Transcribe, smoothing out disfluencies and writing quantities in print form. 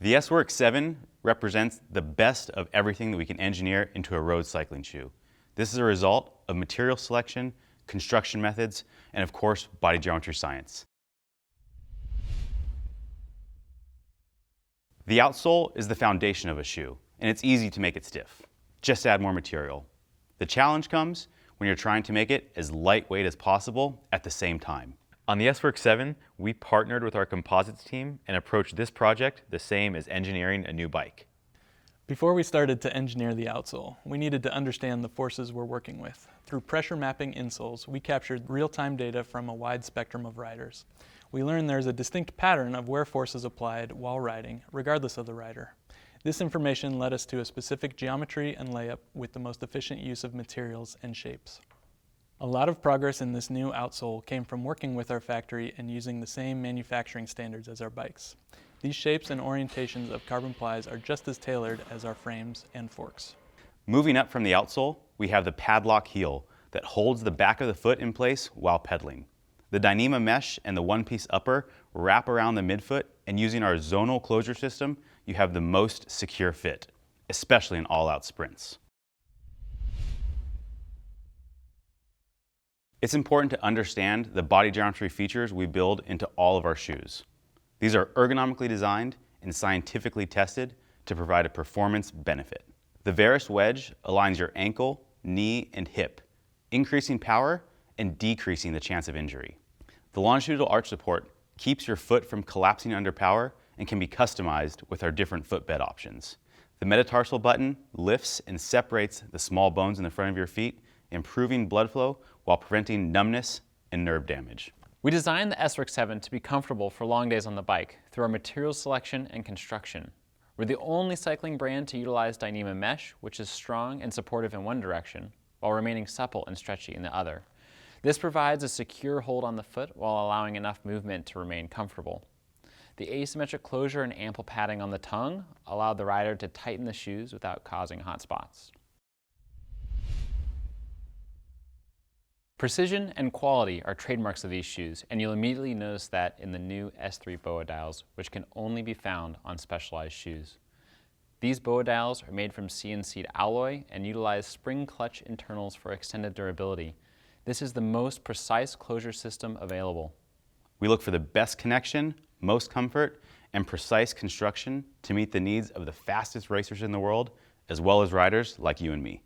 The S-Works 7 represents the best of everything that we can engineer into a road cycling shoe. This is a result of material selection, construction methods, and of course, body geometry science. The outsole is the foundation of a shoe, and it's easy to make it stiff. Just add more material. The challenge comes when you're trying to make it as lightweight as possible at the same time. On the S-Works 7, we partnered with our composites team and approached this project the same as engineering a new bike. Before we started to engineer the outsole, we needed to understand the forces we're working with. Through pressure mapping insoles, we captured real-time data from a wide spectrum of riders. We learned there's a distinct pattern of where force is applied while riding, regardless of the rider. This information led us to a specific geometry and layup with the most efficient use of materials and shapes. A lot of progress in this new outsole came from working with our factory and using the same manufacturing standards as our bikes. These shapes and orientations of carbon plies are just as tailored as our frames and forks. Moving up from the outsole, we have the Padlock Heel that holds the back of the foot in place while pedaling. The Dyneema mesh and the one-piece upper wrap around the midfoot, and using our zonal closure system, you have the most secure fit, especially in all-out sprints. It's important to understand the body geometry features we build into all of our shoes. These are ergonomically designed and scientifically tested to provide a performance benefit. The Varus wedge aligns your ankle, knee, and hip, increasing power and decreasing the chance of injury. The longitudinal arch support keeps your foot from collapsing under power and can be customized with our different footbed options. The metatarsal button lifts and separates the small bones in the front of your feet, improving blood flow while preventing numbness and nerve damage. We designed the S-Works 7 to be comfortable for long days on the bike through our material selection and construction. We're the only cycling brand to utilize Dyneema mesh, which is strong and supportive in one direction, while remaining supple and stretchy in the other. This provides a secure hold on the foot while allowing enough movement to remain comfortable. The asymmetric closure and ample padding on the tongue allowed the rider to tighten the shoes without causing hot spots. Precision and quality are trademarks of these shoes, and you'll immediately notice that in the new S3 Boa Dials, which can only be found on specialized shoes. These Boa Dials are made from CNC'd alloy and utilize spring clutch internals for extended durability. This is the most precise closure system available. We look for the best connection, most comfort, and precise construction to meet the needs of the fastest racers in the world, as well as riders like you and me.